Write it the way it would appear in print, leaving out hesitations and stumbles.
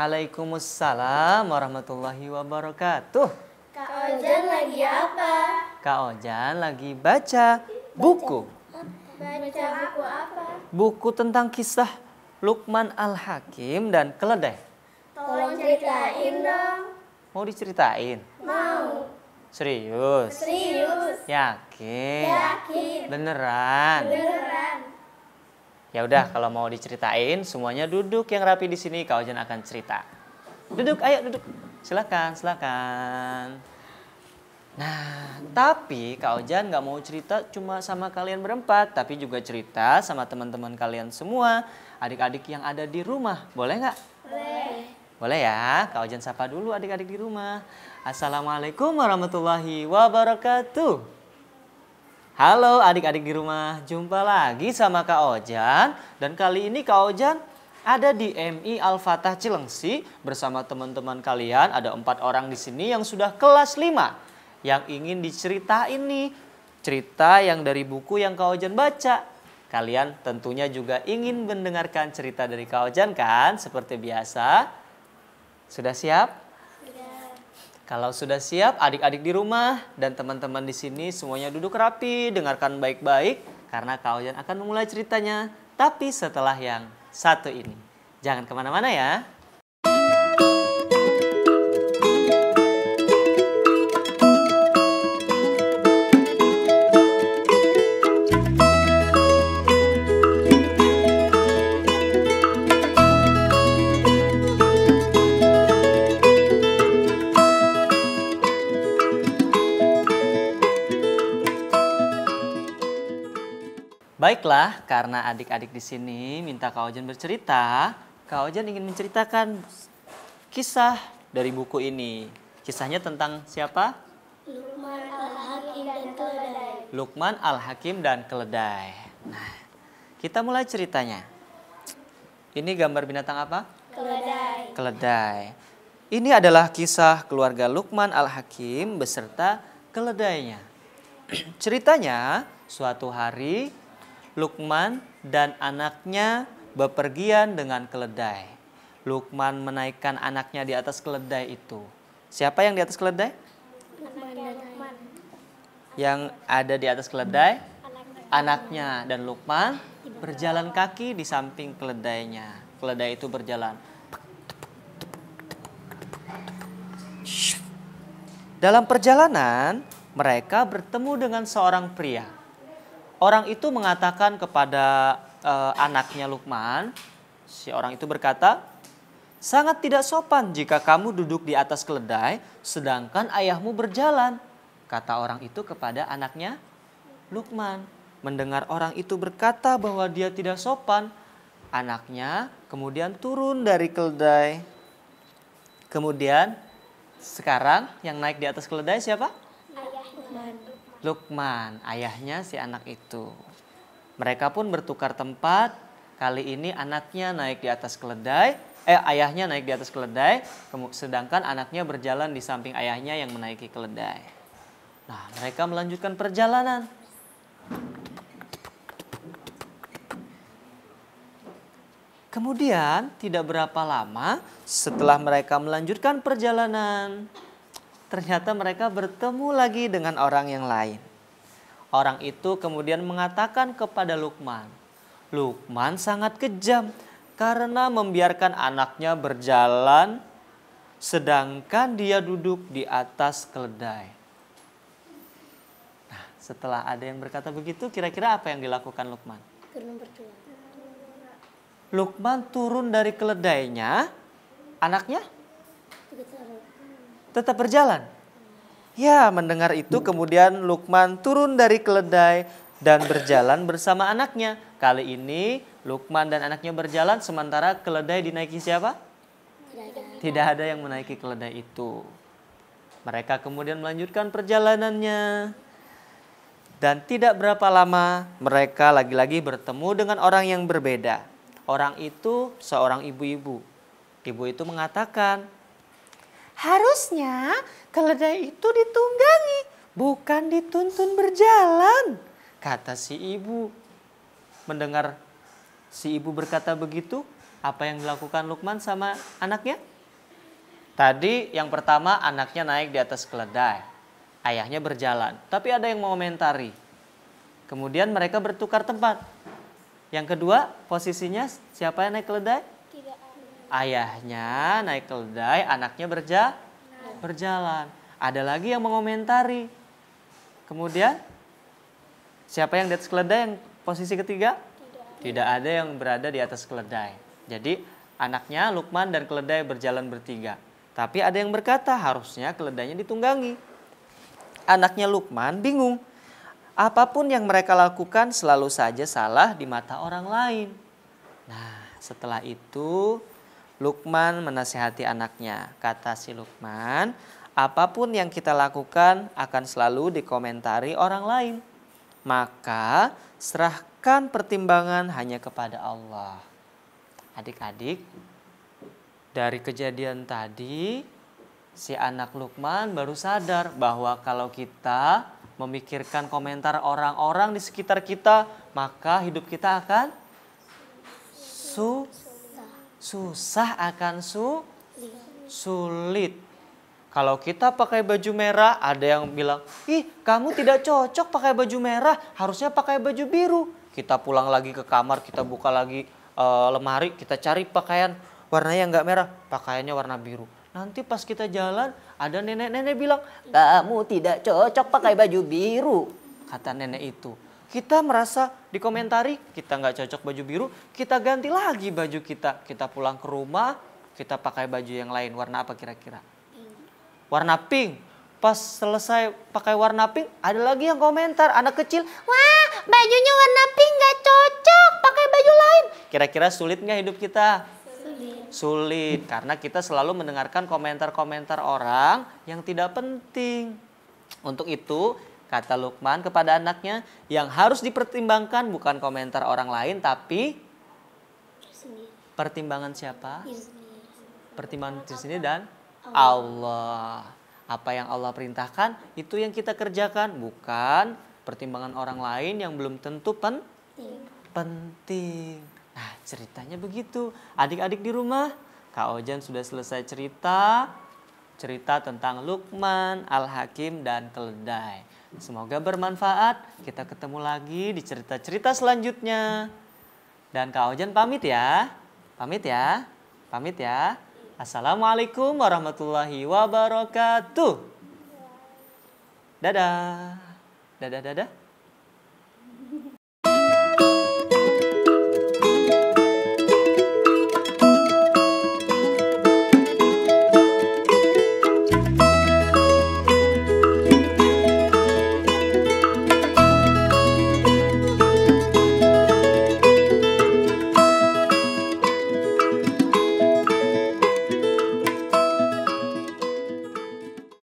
Waalaikumsalam warahmatullahi wabarakatuh. Kak Ojan lagi apa? Kak Ojan lagi baca buku. Baca buku apa? Buku tentang kisah Luqman Al-Hakim dan keledai. Tolong ceritain dong. Mau diceritain? Mau. Serius? Serius. Yakin? Yakin. Beneran? Beneran. Ya udah, kalau mau diceritain semuanya duduk yang rapi di sini. Kak Ojan akan cerita. Duduk, ayo duduk. Silakan, silakan. Nah, tapi Kak Ojan nggak mau cerita cuma sama kalian berempat, tapi juga cerita sama teman-teman kalian semua, adik-adik yang ada di rumah. Boleh nggak? Boleh. Boleh ya. Kak Ojan sapa dulu adik-adik di rumah. Assalamualaikum warahmatullahi wabarakatuh. Halo adik-adik di rumah, jumpa lagi sama Kak Ojan. Dan kali ini Kak Ojan ada di MI Al-Fatah Cilengsi bersama teman-teman kalian. Ada 4 orang di sini yang sudah kelas 5 yang ingin diceritain nih. Cerita yang dari buku yang Kak Ojan baca. Kalian tentunya juga ingin mendengarkan cerita dari Kak Ojan kan? Seperti biasa. Sudah siap? Kalau sudah siap, adik-adik di rumah dan teman-teman di sini semuanya duduk rapi, dengarkan baik-baik karena Kak Ojan akan memulai ceritanya. Tapi setelah yang satu ini, jangan kemana-mana ya. Baiklah, karena adik-adik di sini minta Kak Ojan bercerita, Kak Ojan ingin menceritakan kisah dari buku ini. Kisahnya tentang siapa? Luqman Al-Hakim dan keledai. Luqman Al-Hakim dan keledai. Nah, kita mulai ceritanya. Ini gambar binatang apa? Keledai. Keledai. Ini adalah kisah keluarga Luqman Al-Hakim beserta keledainya. Ceritanya, suatu hari Luqman dan anaknya bepergian dengan keledai. Luqman menaikkan anaknya di atas keledai itu. Siapa yang di atas keledai? Luqman. Yang ada di atas keledai? Anaknya. Dan Luqman berjalan kaki di samping keledainya. Keledai itu berjalan. Dalam perjalanan, mereka bertemu dengan seorang pria. Orang itu mengatakan kepada anaknya Luqman, si orang itu berkata, sangat tidak sopan jika kamu duduk di atas keledai sedangkan ayahmu berjalan. Kata orang itu kepada anaknya Luqman. Mendengar orang itu berkata bahwa dia tidak sopan, anaknya kemudian turun dari keledai. Kemudian sekarang yang naik di atas keledai siapa? Luqman, ayahnya si anak itu. Mereka pun bertukar tempat. Kali ini anaknya naik di atas keledai. Ayahnya naik di atas keledai. Sedangkan anaknya berjalan di samping ayahnya yang menaiki keledai. Nah, mereka melanjutkan perjalanan. Kemudian tidak berapa lama setelah mereka melanjutkan perjalanan, ternyata mereka bertemu lagi dengan orang yang lain. Orang itu kemudian mengatakan kepada Luqman, Luqman sangat kejam karena membiarkan anaknya berjalan sedangkan dia duduk di atas keledai. Nah, setelah ada yang berkata begitu, kira-kira apa yang dilakukan Luqman? Luqman turun dari keledainya, anaknya tetap berjalan. Ya, mendengar itu kemudian Luqman turun dari keledai dan berjalan bersama anaknya. Kali ini Luqman dan anaknya berjalan sementara keledai dinaiki siapa? Tidak ada yang menaiki keledai itu. Mereka kemudian melanjutkan perjalanannya. Dan tidak berapa lama mereka lagi-lagi bertemu dengan orang yang berbeda. Orang itu seorang ibu-ibu. Ibu itu mengatakan, harusnya keledai itu ditunggangi, bukan dituntun berjalan, kata si ibu. Mendengar si ibu berkata begitu, apa yang dilakukan Luqman sama anaknya? Tadi yang pertama anaknya naik di atas keledai. Ayahnya berjalan. Tapi ada yang mengomentari. Kemudian mereka bertukar tempat. Yang kedua posisinya siapa yang naik keledai? Tidak ada. Ayahnya naik keledai, anaknya berjalan. Ada lagi yang mengomentari. Kemudian siapa yang di atas keledai yang posisi ketiga? Tidak ada yang berada di atas keledai. Jadi anaknya Luqman dan keledai berjalan bertiga. Tapi ada yang berkata harusnya keledainya ditunggangi. Anaknya Luqman bingung. Apapun yang mereka lakukan selalu saja salah di mata orang lain. Nah, setelah itu Luqman menasihati anaknya. Kata si Luqman, apapun yang kita lakukan akan selalu dikomentari orang lain. Maka serahkan pertimbangan hanya kepada Allah. Adik-adik, dari kejadian tadi si anak Luqman baru sadar bahwa kalau kita memikirkan komentar orang-orang di sekitar kita, maka hidup kita akan susah, akan sulit. Kalau kita pakai baju merah, ada yang bilang, ih kamu tidak cocok pakai baju merah, harusnya pakai baju biru. Kita pulang lagi ke kamar, kita buka lagi lemari, kita cari pakaian warnanya nggak merah, pakaiannya warna biru. Nanti pas kita jalan, ada nenek-nenek bilang, kamu tidak cocok pakai baju biru, kata nenek itu. Kita merasa dikomentari, kita nggak cocok baju biru, kita ganti lagi baju kita. Kita pulang ke rumah, kita pakai baju yang lain. Warna apa kira-kira? Warna pink. Pas selesai pakai warna pink, ada lagi yang komentar, anak kecil, wah bajunya warna pink nggak cocok, pakai baju lain. Kira-kira sulit nggak hidup kita? Sulit, karena kita selalu mendengarkan komentar-komentar orang yang tidak penting. Untuk itu, kata Luqman kepada anaknya, yang harus dipertimbangkan bukan komentar orang lain, tapi pertimbangan siapa? Pertimbangan di sini dan Allah. Apa yang Allah perintahkan, itu yang kita kerjakan, bukan pertimbangan orang lain yang belum tentu penting. Nah, ceritanya begitu. Adik-adik di rumah, Kak Ojan sudah selesai cerita tentang Luqman, Al-Hakim, dan keledai. Semoga bermanfaat. Kita ketemu lagi di cerita-cerita selanjutnya. Dan Kak Ojan pamit ya. Assalamualaikum warahmatullahi wabarakatuh. Dadah.